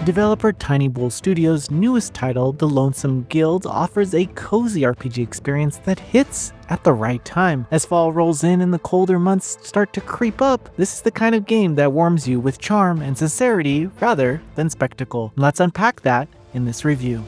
Developer Tiny Bull Studios' newest title, The Lonesome Guild, offers a cozy RPG experience that hits at the right time. As fall rolls in and the colder months start to creep up, this is the kind of game that warms you with charm and sincerity rather than spectacle. Let's unpack that in this review.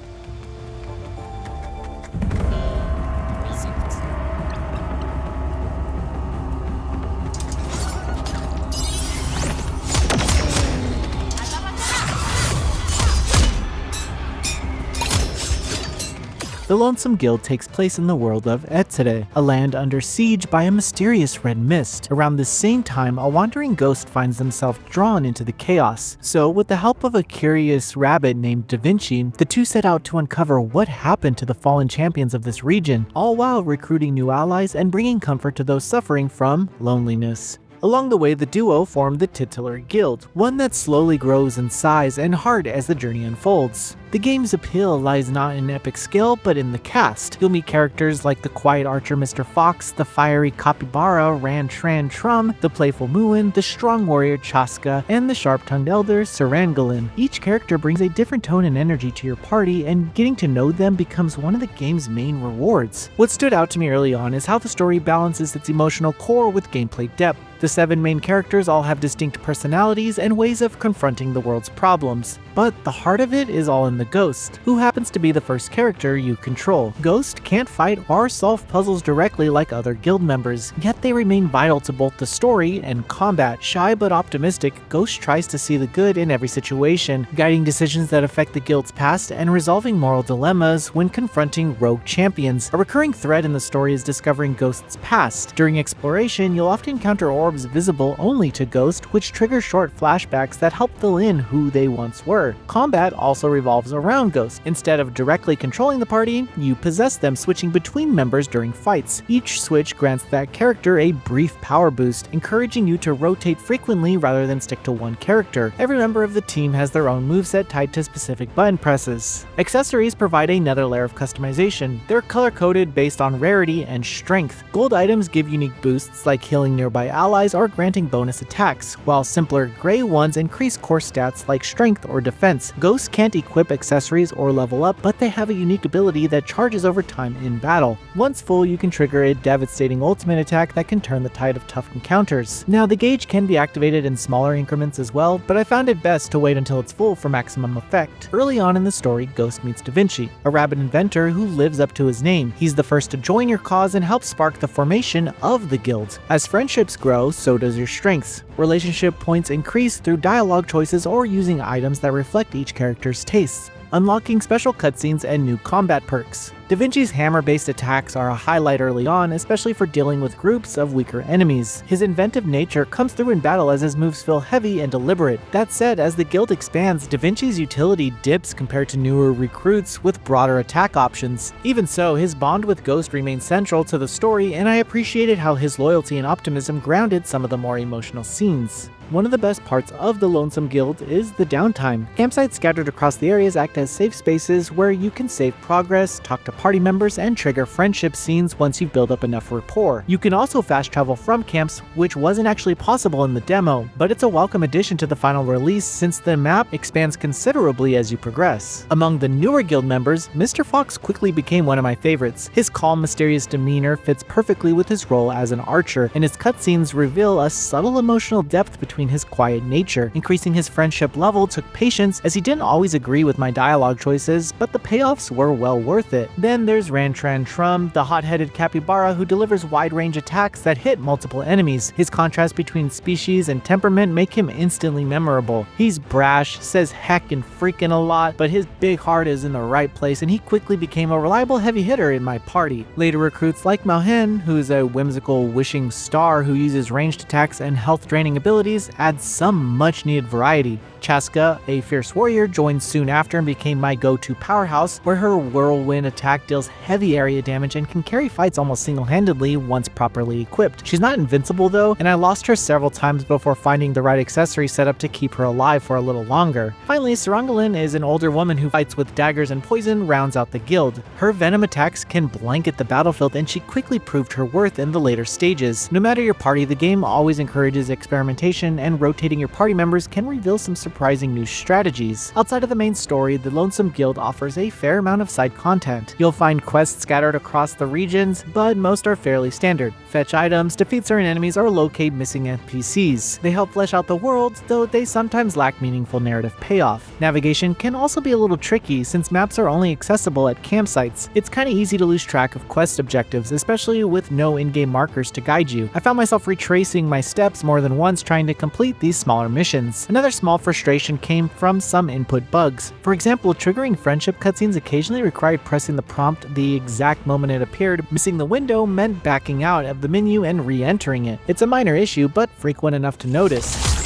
The Lonesome Guild takes place in the world of Etere, a land under siege by a mysterious red mist. Around the same time, a wandering ghost finds himself drawn into the chaos. So, with the help of a curious rabbit named Da Vinci, the two set out to uncover what happened to the fallen champions of this region, all while recruiting new allies and bringing comfort to those suffering from loneliness. Along the way, the duo formed the titular guild, one that slowly grows in size and heart as the journey unfolds. The game's appeal lies not in epic skill, but in the cast. You'll meet characters like the quiet archer Mr. Fox, the fiery capybara Ran Tran Trum, the playful Muin, the strong warrior Chaska, and the sharp-tongued elder Sarangalin. Each character brings a different tone and energy to your party, and getting to know them becomes one of the game's main rewards. What stood out to me early on is how the story balances its emotional core with gameplay depth. The 7 main characters all have distinct personalities and ways of confronting the world's problems, but the heart of it is all in the Ghost, who happens to be the first character you control. Ghost can't fight or solve puzzles directly like other guild members, yet they remain vital to both the story and combat. Shy but optimistic, Ghost tries to see the good in every situation, guiding decisions that affect the guild's past and resolving moral dilemmas when confronting rogue champions. A recurring thread in the story is discovering Ghost's past. During exploration, you'll often encounter orbs visible only to Ghost, which trigger short flashbacks that help fill in who they once were. Combat also revolves around Ghost. Instead of directly controlling the party, you possess them, switching between members during fights. Each switch grants that character a brief power boost, encouraging you to rotate frequently rather than stick to one character. Every member of the team has their own moveset tied to specific button presses. Accessories provide another layer of customization. They're color-coded based on rarity and strength. Gold items give unique boosts like healing nearby allies or granting bonus attacks, while simpler gray ones increase core stats like strength or defense. Ghosts can't equip accessories or level up, but they have a unique ability that charges over time in battle. Once full, you can trigger a devastating ultimate attack that can turn the tide of tough encounters. Now, the gauge can be activated in smaller increments as well, but I found it best to wait until it's full for maximum effect. Early on in the story, Ghost meets Da Vinci, a rabbit inventor who lives up to his name. He's the first to join your cause and help spark the formation of the guild. As friendships grow, so does your strengths. Relationship points increase through dialogue choices or using items that reflect each character's tastes, unlocking special cutscenes and new combat perks. Da Vinci's hammer-based attacks are a highlight early on, especially for dealing with groups of weaker enemies. His inventive nature comes through in battle as his moves feel heavy and deliberate. That said, as the guild expands, Da Vinci's utility dips compared to newer recruits with broader attack options. Even so, his bond with Ghost remains central to the story, and I appreciated how his loyalty and optimism grounded some of the more emotional scenes. One of the best parts of the Lonesome Guild is the downtime. Campsites scattered across the areas act as safe spaces where you can save progress, talk to party members, and trigger friendship scenes once you've built up enough rapport. You can also fast travel from camps, which wasn't actually possible in the demo, but it's a welcome addition to the final release since the map expands considerably as you progress. Among the newer guild members, Mr. Fox quickly became one of my favorites. His calm, mysterious demeanor fits perfectly with his role as an archer, and his cutscenes reveal a subtle emotional depth between his quiet nature. Increasing his friendship level took patience, as he didn't always agree with my dialogue choices, but the payoffs were well worth it. Then there's Ran Tran Trum, the hot-headed capybara who delivers wide-range attacks that hit multiple enemies. His contrast between species and temperament make him instantly memorable. He's brash, says heck and freaking a lot, but his big heart is in the right place, and he quickly became a reliable heavy hitter in my party. Later recruits like Malhen, who's a whimsical wishing star who uses ranged attacks and health-draining abilities, add some much-needed variety. Chaska, a fierce warrior, joined soon after and became my go-to powerhouse, where her whirlwind attack deals heavy area damage and can carry fights almost single-handedly once properly equipped. She's not invincible though, and I lost her several times before finding the right accessory setup to keep her alive for a little longer. Finally, Sarangalin is an older woman who fights with daggers and poison, rounds out the guild. Her venom attacks can blanket the battlefield, and she quickly proved her worth in the later stages. No matter your party, the game always encourages experimentation, and rotating your party members can reveal some surprising new strategies. Outside of the main story, the Lonesome Guild offers a fair amount of side content. You'll find quests scattered across the regions, but most are fairly standard. Fetch items, defeat certain enemies, or locate missing NPCs. They help flesh out the world, though they sometimes lack meaningful narrative payoff. Navigation can also be a little tricky since maps are only accessible at campsites. It's kinda easy to lose track of quest objectives, especially with no in-game markers to guide you. I found myself retracing my steps more than once trying to complete these smaller missions. Another small frustration came from some input bugs. For example, triggering friendship cutscenes occasionally required pressing the prompt the exact moment it appeared. Missing the window meant backing out of the menu and re-entering it. It's a minor issue, but frequent enough to notice.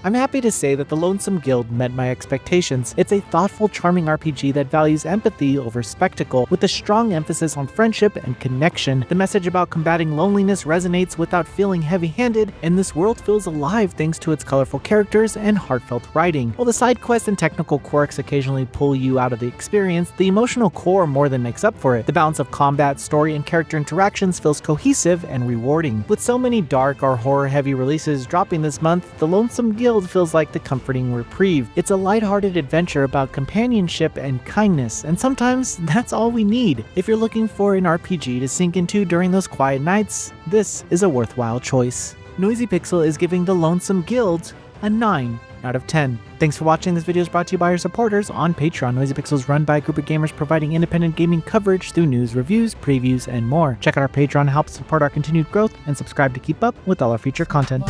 I'm happy to say that the Lonesome Guild met my expectations. It's a thoughtful, charming RPG that values empathy over spectacle, with a strong emphasis on friendship and connection. The message about combating loneliness resonates without feeling heavy-handed, and this world feels alive thanks to its colorful characters and heartfelt writing. While the side quests and technical quirks occasionally pull you out of the experience, the emotional core more than makes up for it. The balance of combat, story, and character interactions feels cohesive and rewarding. With so many dark or horror-heavy releases dropping this month, the Lonesome Guild feels like the comforting reprieve. It's a lighthearted adventure about companionship and kindness, and sometimes that's all we need. If you're looking for an RPG to sink into during those quiet nights, this is a worthwhile choice. Noisy Pixel is giving the Lonesome Guild a 9 out of 10. Thanks for watching. This video is brought to you by our supporters on Patreon. Noisy Pixel is run by a group of gamers providing independent gaming coverage through news, reviews, previews, and more. Check out our Patreon to help support our continued growth, and subscribe to keep up with all our future content.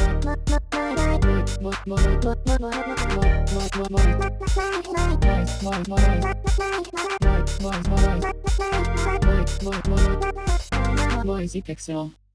Noisy Pixel.